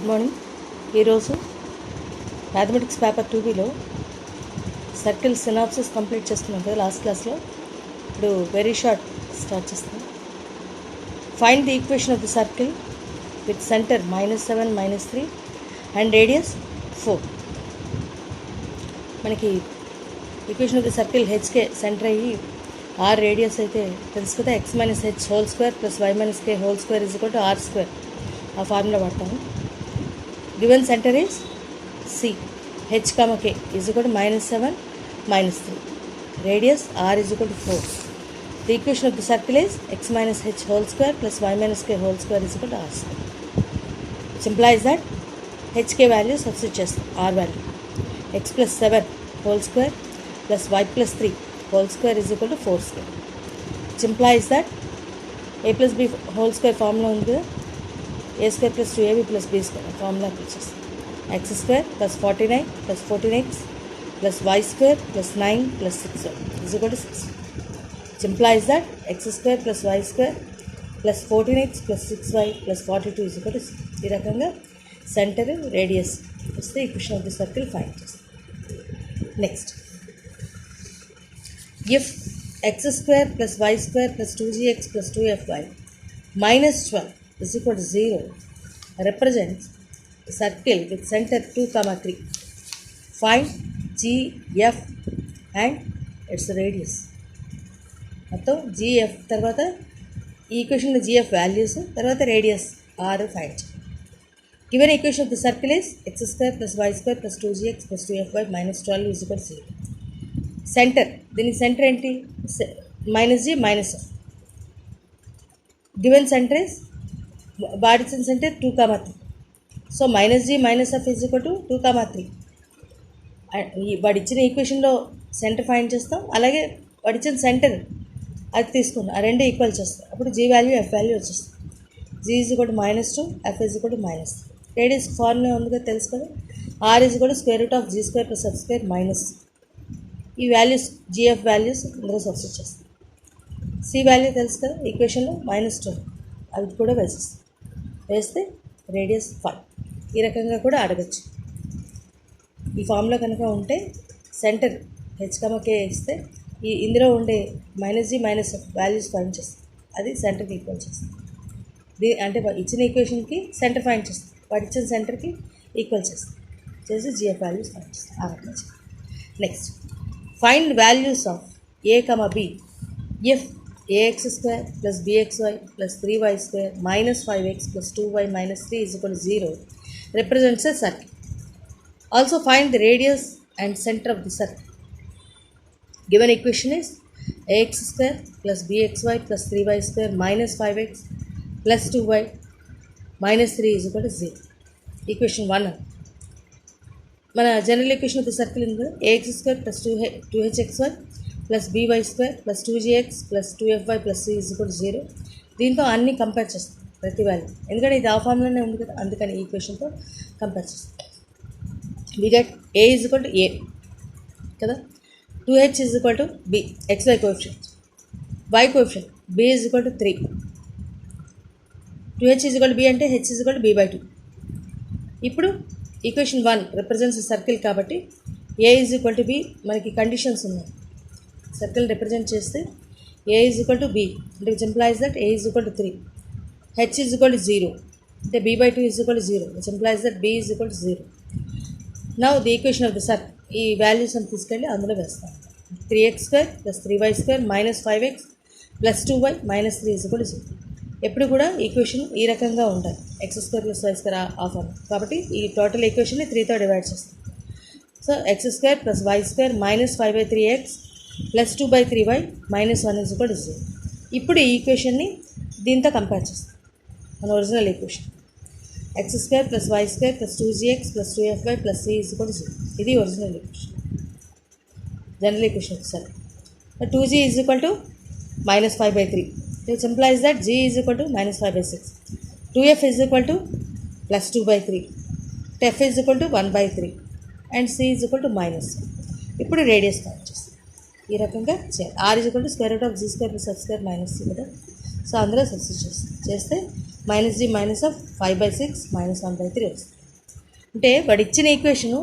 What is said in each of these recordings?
Good morning. ఈరోజు mathematics paper 2Bలో circle synopsis complete చేస్తున్నాం కదా లాస్ట్ క్లాస్లో. ఇప్పుడు వెరీ షార్ట్ స్టార్ట్ చేస్తాం. Find the equation of the circle with centre -7 -3 and radius 4. మనకి equation of the circle h k centre అయ్యి ఆర్ రేడియస్ అయితే తెలుసు కదా. x - h whole square plus y - k whole square = r². ఆ formula వాడతాము. Given centre is C, h, k = -7 -3. Radius r = 4. The equation of the circle is x - h whole square plus y - k whole square = r². Which implies that hk value substitute చేస్తాం. r value x plus 7 whole square plus y plus 3 whole square = 4². Which implies that a plus b whole square formula ఉంది కదా, a² plus 2ab plus b² formula apply చేస్తాం. x² plus 49 plus 14x plus y² plus 9 plus 6y = 6. Which implies that x² plus y² plus 14x plus 6y plus 42 = 6. ఈ రకంగా centre radius వస్తే equation of the circle find చేస్తాం. Next, if x² plus y² plus 2gx plus 2fy minus 12 = 0 represents a circle with center 2, 3. Find g, f and its radius. మొత్తం gf తర్వాత ఈ ఈక్వేషన్లో gf values తర్వాత radius r find చేయాలి. Given equation of the circle is x² plus y² plus 2gx plus 2fy minus 12 = 0. Centre, దీనికి centre ఏంటి? -g -f. Given centre is వాడిచ్చిన centre 2, 3. So -g -f = 2, 3. వాడిచ్చిన ఈక్వేషన్లో centre find చేస్తాం, అలాగే వాడిచ్చిన centre అది తీసుకుంటాం, ఆ రెండు ఈక్వల్ చేస్తాం. అప్పుడు g వాల్యూ f వాల్యూ వచ్చేస్తుంది. g = -2, f = -3. రేడియస్ ఫార్ములా ఉంది కదా, తెలుసు కదా. r √g² plus f² minus ఈ వాల్యూస్ gf వాల్యూస్ ఇందులో సబ్స్టిట్యూట్ చేస్తాం. c వాల్యూ తెలుసు కదా ఈక్వేషన్లో -2, అది కూడా వేసేస్తాం. వేస్తే రేడియస్ 5. ఈ రకంగా కూడా అడగచ్చు. ఈ ఫామ్లో కనుక ఉంటే సెంటర్ h, k ఇస్తే ఇందులో ఉండే -g -f వాల్యూస్ ఫైండ్ చేస్తాం, అది సెంటర్కి ఈక్వల్ చేస్తాం. అంటే ఇచ్చిన ఈక్వేషన్కి సెంటర్ ఫైండ్ చేస్తాం, వాడు ఇచ్చిన సెంటర్కి ఈక్వల్ చేస్తాం, చేసి gf వాల్యూస్ ఫైండ్ చేస్తాం. ఆ రకంగా చేస్తాం. Next, find values of a, b if ax² plus bxy plus 3y² minus 5x plus 2y minus 3 = 0 represents a circle. Also find the radius and center of the circle. Given equation is ax² plus bxy plus 3y² minus 5x plus 2y minus 3 = 0. Equation 1. మన general equation of the circle ఉంది కదా, ax² plus 2hxy plus by² plus 2gx plus 2fy plus c = 0. దీంతో అన్నీ compare చేస్తాం, ప్రతి value, ఎందుకంటే ఇది ఆ ఫార్ములానే ఉంది కదా, అందుకని ఈక్వేషన్తో కంపేర్ చేస్తాం. వి గెట్ a = a కదా, 2h = b xy coefficient, y coefficient b = 3. 2h = b అంటే h = b/2. ఇప్పుడు ఈక్వేషన్ 1 రిప్రజెంట్స్ సర్కిల్ కాబట్టి a = b. మనకి కండిషన్స్ ఉన్నాయి, సర్కిల్ రిప్రజెంట్ చేస్తే a = b అంటే which implies that a = 3. h = 0 అంటే b/2 = 0 which implies that b = 0. Now the equation of the circle, ఈ values అని తీసుకెళ్ళి అందులో వేస్తాం. 3x² plus 3y² minus 5x plus 2y minus 3 = 0. ఎప్పుడు కూడా ఈక్వేషన్ ఈ రకంగా ఉండాలి, x² plus y² ఆ ఫార్మ్. కాబట్టి ఈ టోటల్ ఈక్వేషన్ని 3తో డివైడ్ చేస్తాం. So x² plus y² minus 5/3x plus 2/3y minus 1 = 0. ఇప్పుడు ఈ ఈక్వేషన్ని దీంతో కంపేర్ చేస్తాం, మన original equation x² plus y² plus 2gx plus 2fy plus c = 0. ఇది original equation, general equation sir. 2g = -5/3 which implies that g = -5/6. 2f = +2/3, f = 1/3 and c = -1. ఇప్పుడు radius find చేస్తాం. ఈ రకంగా చేయాలి. r = √g² plus f² - c కదా, so అందులో substitute చేస్తే minus G minus of 5/6 minus 1/3 వస్తుంది. అంటే వాడు ఇచ్చిన ఈక్వేషను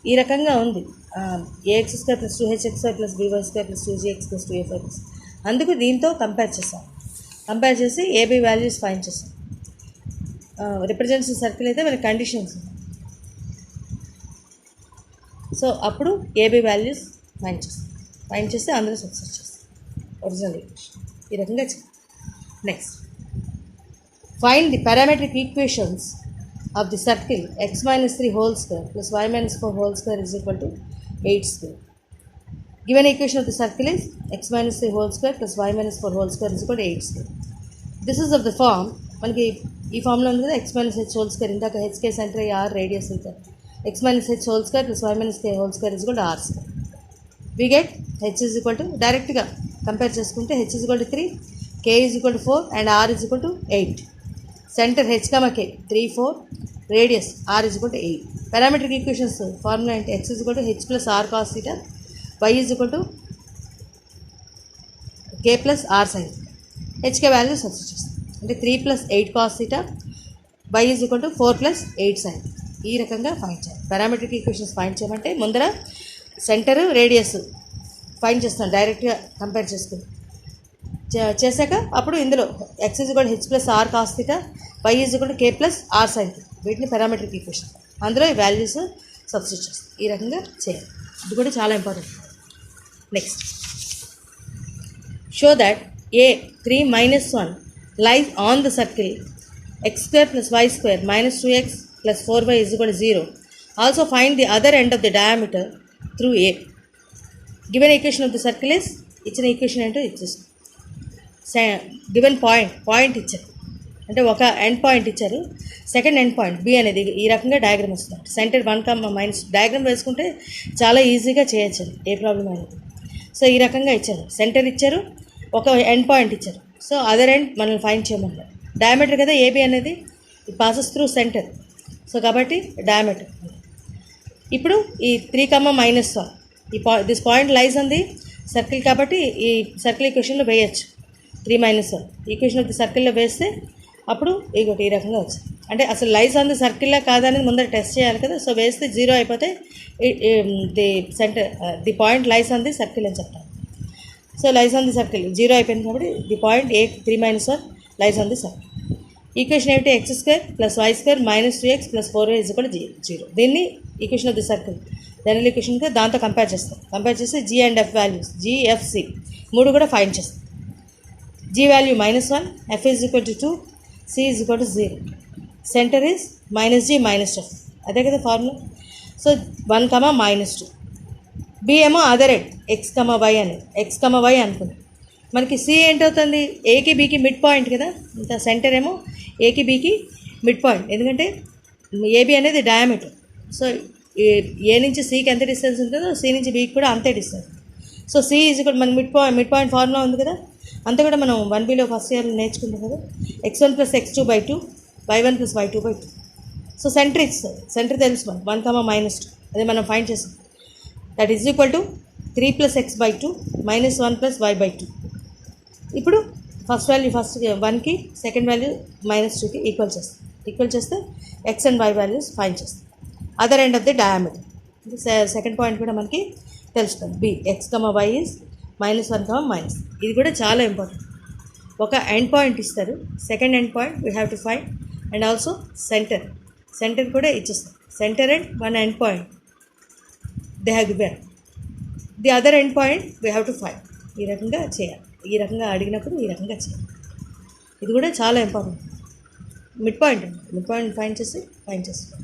ఈ రకంగా ఉంది, ax² + 2hxy + by² + 2gx + 2fy అందుకు దీంతో కంపేర్ చేస్తాం. కంపేర్ చేసి ఏబీ వాల్యూస్ ఫైండ్ చేస్తాం. రిప్రజెంట్స్ సర్కిల్ అయితే మనకి కండిషన్స్, సో అప్పుడు ఏబీ వాల్యూస్ ఫైండ్ చేస్తాం. ఫైండ్ చేస్తే అందులో సబ్స్టిట్యూట్ చేస్తాం ఒరిజినల్ ఈక్వేషన్. ఈ రకంగా చేయాలి. Next, find the parametric equations of the circle x minus 3 whole square plus y minus 4 whole square is equal to 8 square. Given equation of the circle is x minus 3 whole square plus y minus 4 whole square is equal to 8 square. This is of the form, మనకి ఈ ఫామ్లో ఉంది కదా, x minus h whole square, ఇందాక hk centre r radius అయితే x minus h whole square plus y minus k whole square is equal to r square. We get h is equal to, డైరెక్ట్గా compare చేసుకుంటే h is equal to 3, k is equal to 4 and r is equal to 8. Centre h, k 3, 4, radius r is equal to 8. Parametric equations formula అంటే x is equal to h plus r cos theta, y is equal to k plus r sin theta. hk value substitute చేస్తాం. అంటే 3 plus 8 cos theta, y is equal to 4 plus 8 sin theta. ఈ రకంగా find చేయాలి. Parametric equations find చేయమంటే ముందర centre radius find చేస్తాం, డైరెక్ట్గా compare చేసుకుని చేశాక అప్పుడు ఇందులో x is equal to h plus r cos theta, y is equal to k plus r sin theta, వీటిని పారామెట్రిక్ ఈక్వేషన్, అందులో ఈ వాల్యూస్ సబ్స్టిట్యూట్ చేస్తాం. ఈ రకంగా చేయాలి. ఇది కూడా చాలా important. Next, show that A 3 minus 1 lies on the circle x² plus y² minus 2x plus 4y is equal to 0. Also find the other end of the diameter through a. Given equation of the circle is, ఇచ్చిన equation ఏంటో ఇచ్చేస్తాం. Given point ఇచ్చారు, అంటే ఒక end point ఇచ్చారు, second end point B అనేది ఈ రకంగా డయాగ్రామ్ వస్తుంది. సెంటర్ 1, డయాగ్రామ్ వేసుకుంటే చాలా ఈజీగా చేయొచ్చు, ఏ ప్రాబ్లం అనేది. సో ఈ రకంగా ఇచ్చారు, సెంటర్ ఇచ్చారు, ఒక ఎండ్ పాయింట్ ఇచ్చారు. సో అదర్ ఎండ్ మనల్ని ఫైండ్ చేయమన్నారు. డయామీటర్ కదా ఏబి అనేది, ఇది పాసెస్ త్రూ సెంటర్, సో కాబట్టి డయామీటర్. ఇప్పుడు ఈ 3, -1 this point లైజ్ on the circle కాబట్టి ఈ సర్కిల్ ఈక్వేషన్లో వేయచ్చు. 3 - 1 ఈక్వేషన్ ఆఫ్ ది సర్కిల్లో వేస్తే అప్పుడు ఈ రకంగా వచ్చింది. అంటే అసలు లైజ్ ఆన్ ది సర్కిల్లా కాదని ముందర టెస్ట్ చేయాలి కదా. సో వేస్తే 0 అయిపోతే the centre, the point లైజ్ on the circle అని చెప్తాను. సో లైజ్ ఆన్ ది సర్కిల్ 0 అయిపోయింది కాబట్టి the point A 3 - 1 లైజ్ on the circle. Equation ఏమిటి, x² plus y² minus 2x plus 4y is equal to 0. దీన్ని equation of the circle general ఈక్వేషన్గా దాంతో compare చేస్తాం. Compare చేస్తే g and f values, gfc మూడు కూడా ఫైండ్ చేస్తాం. g value -1, f is equal to 2, c is equal to 0. Centre is -g - f, అదే కదా ఫార్ములా. సో 1, -2. b ఏమో అదర్ ఎండ్ x, y అని, x, y అనుకుంది. మనకి సి ఏంటవుతుంది, ఏకి బీకి మిడ్ పాయింట్ కదా. ఇంత సెంటర్ ఏమో ఏకి బీకి మిడ్ పాయింట్, ఎందుకంటే ఏబి అనేది డయామీటర్. సో ఏ నుంచి సికి ఎంత డిస్టెన్స్ ఉంటుందో సి నుంచి బీకి కూడా అంతే డిస్టెన్స్. సో సి ఈజ్ ఇక్కడ మనకి మిడ్ పాయింట్ ఫార్ములా ఉంది కదా, అంతా కూడా మనం 1Bలో ఫస్ట్ ఇయర్లో నేర్చుకుంటాం కదా. x1 + x2/2, y1 + y2/2. So centre ఇస్తుంది, సెంటర్ తెలుసు మనం 1, -2, అదే మనం ఫైండ్ చేస్తాం. That is equal to 3 + x/2 -1 + y/2. ఇప్పుడు ఫస్ట్ వాల్యూ 1కి, సెకండ్ వాల్యూ -2కి ఈక్వల్ చేస్తాం. ఈక్వల్ చేస్తే x and y values find చేస్తాం. Other end of the diameter, second point కూడా మనకి తెలుస్తుంది. b x, y is -1, ఇది కూడా చాలా ఇంపార్టెంట్. ఒక ఎండ్ పాయింట్ ఇస్తారు, second end point we have to find, and also centre కూడా ఇచ్చేస్తాం. Centre and one end point they have given, the other end point we have to find. ఈ రకంగా చేయాలి. ఈ రకంగా అడిగినప్పుడు ఈ రకంగా చేయాలి. ఇది కూడా చాలా ఇంపార్టెంట్. మిడ్ పాయింట్ ఫైండ్ చేస్తాం.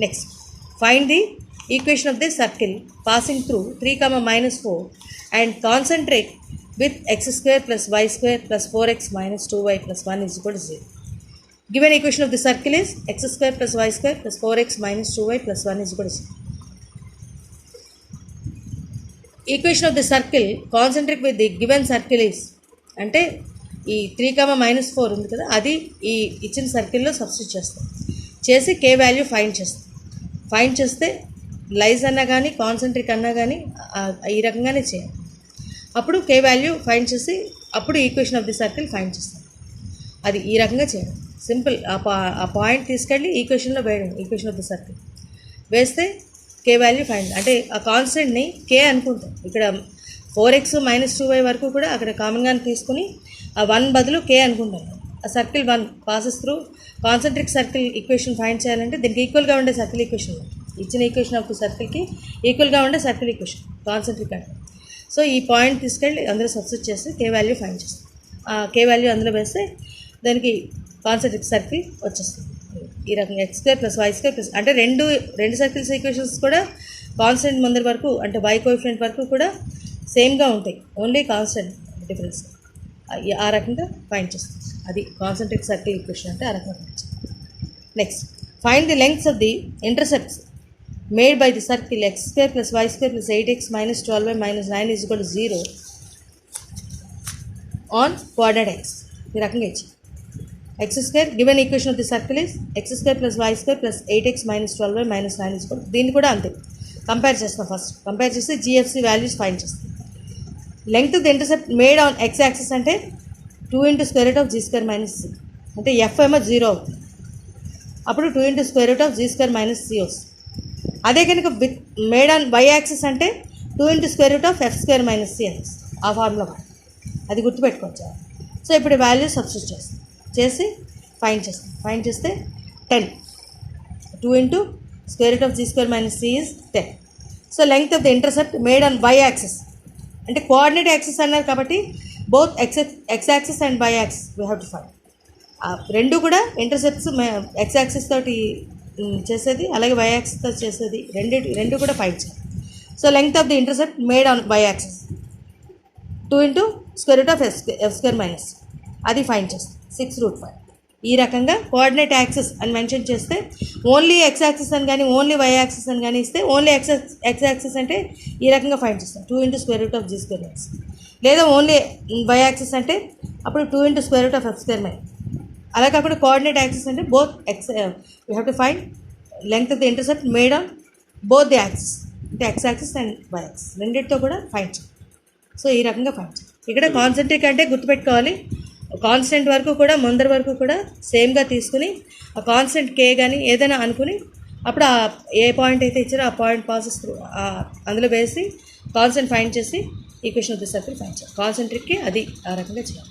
Next, find the equation of the circle passing through 3, -4 and concentrate with x² + y² + 4x - 2y + 1 is equal to 0. Given equation of the circle is x² + y² + 4x - 2y + 1 is equal to 0. Equation of the circle concentrate with the given circle is, అంటే ఈ 3, -4 ఉంది కదా, అది ఈ ఇచ్చిన సర్కిల్లో substitute చేస్తాం. చేసి కే వాల్యూ ఫైండ్ చేస్తే లైజ్ అన్నా కానీ కాన్సన్ట్రేట్ అన్నా కానీ ఈ రకంగానే చేయాలి. అప్పుడు కే వాల్యూ ఫైండ్ చేసి అప్పుడు equation of the circle find చేస్తాం. అది ఈ రకంగా చేయాలి. సింపుల్. ఆ పాయింట్ తీసుకెళ్ళి ఈక్వేషన్లో వేయడం, ఈక్వేషన్ ఆఫ్ ద సర్కిల్ వేస్తే కే వాల్యూ ఫైండ్. అంటే ఆ కాన్స్టెంట్ని కే అనుకుంటాం. ఇక్కడ 4x - 2y వరకు కూడా అక్కడ కామన్గా తీసుకుని ఆ 1 బదులు కే అనుకుంటాం. ఆ circle 1 passes through concentric circle equation find చేయాలంటే దీనికి ఈక్వల్గా ఉండే సర్కిల్ ఈక్వేషన్, ఇచ్చిన ఈక్వేషన్ ఆఫ్ సర్కిల్కి ఈక్వల్గా ఉండే సర్కిల్ ఈక్వేషన్ కాన్సెంట్రిక్ అంటే. సో ఈ పాయింట్ తీసుకెళ్ళి అందులో సబ్స్టిట్యూట్ చేసి కే వాల్యూ ఫైండ్ చేస్తాం. ఆ కే వాల్యూ అందులో వేస్తే దానికి కాన్సెంట్రిక్ సర్కిల్ వచ్చేస్తుంది. ఈ రకంగా x² + y² అంటే రెండు సర్కిల్స్ ఈక్వేషన్స్ కూడా కాన్స్టెంట్ ముందర వరకు అంటే y కోఎఫిషియంట్ వరకు కూడా సేమ్గా ఉంటాయి, ఓన్లీ కాన్స్టెంట్ డిఫరెన్స్. ఆ రకంగా ఫైండ్ చేస్తాం. అది కాన్సెంట్రిక్ సర్కిల్ ఈక్వేషన్ అంటే ఆ రకంగా ఫైండ్ చేస్తాం. Next, find the lengths of the intercepts made by the circle x² + y² + 8x - 12y - 9 = 0 on coordinate x. ఈ రకంగా ఇచ్చి x² given equation of the circle is x² + y² + 8x - 12y - 9 = దీన్ని కూడా అంతే కంపేర్ చేస్తాం. First compare చేస్తే GFC values find చేస్తాం. Length of the intercept made on x axis అంటే 2 × g² - c అంటే f ఏమో 0 అవుతుంది, అప్పుడు 2 × g² - c వస్తుంది. అదే కనుక with made on y axis అంటే 2 × f² - c అని ఆ ఫార్ములా అది గుర్తుపెట్టుకోవచ్చు. సో ఇప్పుడు వాల్యూ సబ్స్టిట్యూట్ చేస్తాం, చేసి ఫైండ్ చేస్తాం. ఫైండ్ చేస్తే 10, 2 × g² - c is 10. So length of the intercept made on y axis అంటే కోఆర్డినేట్ యాక్సిస్ అన్నారు కాబట్టి both x axis and y axis we have to find. రెండు కూడా ఇంటర్సెప్ట్స్ x యాక్సిస్ తోటి చేసేది, అలాగే y యాక్సిస్తో చేసేది, రెండు కూడా ఫైండ్ చేయాలి. So length of the intercept made on y axis 2 × f² - అది ఫైండ్ చేస్తాం 6√5. ఈ రకంగా కోఆర్డినేట్ యాక్సిస్ అని మెన్షన్ చేస్తే ఓన్లీ x యాక్సిస్ అని కానీ ఓన్లీ y యాక్సిస్ అని కానీ ఇస్తే ఓన్లీ x యాక్సిస్ అంటే ఈ రకంగా ఫైండ్ చేస్తాం 2 × g². లేదా ఓన్లీ y యాక్సిస్ అంటే అప్పుడు 2 × f². అలా కాకుండా కోఆర్డినేట్ యాక్సిస్ అంటే both we have to find length of the intercept made on both the axis అంటే x axis and y axis రెండింటితో కూడా ఫైండ్ చేయాలి. సో ఈ రకంగా ఫైండ్ చేయాలి. ఇక్కడ కాన్సెంట్రిక్ అంటే గుర్తుపెట్టుకోవాలి, కాన్స్టెంట్ వరకు కూడా ముందర వరకు కూడా సేమ్గా తీసుకుని ఆ కాన్స్టెంట్ కే కానీ ఏదైనా అనుకుని అప్పుడు ఏ పాయింట్ అయితే ఇచ్చారో ఆ పాయింట్ పాసెస్ త్రూ అందులో వేసి కాన్స్టెంట్ ఫైండ్ చేసి equation of the circle find చేయాలి. కాన్సెంట్రిక్కి అది ఆ రకంగా చేయాలి.